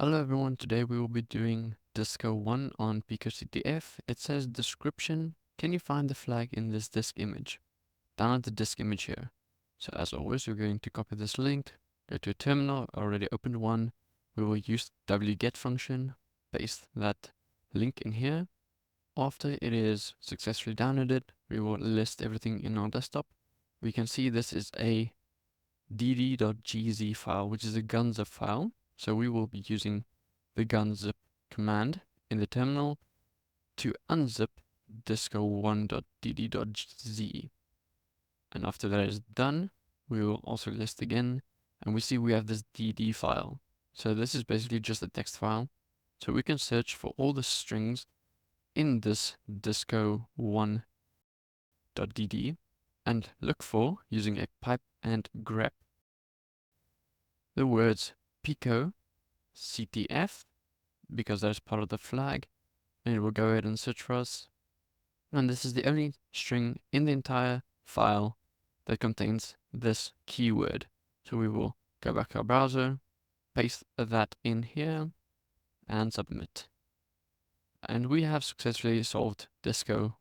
Hello everyone, today we will be doing Disko-1 on picoCTF. It says description, can you find the flag in this disk image? Download the disk image here. So as always, we're going to copy this link, go to a terminal, I already opened one. We will use wget function, paste that link in here. After it is successfully downloaded, we will list everything in our desktop. We can see this is a dd.gz file, which is a gunzip file. So we will be using the gunzip command in the terminal to unzip disko1.dd.z. And after that is done, we will also list again, and we see we have this dd file. So this is basically just a text file. So we can search for all the strings in this disko1.dd and look for, using a pipe and grep, the words picoCTF, because that is part of the flag, and it will go ahead and search for us. And this is the only string in the entire file that contains this keyword. So we will go back to our browser, paste that in here, and submit. And we have successfully solved Disko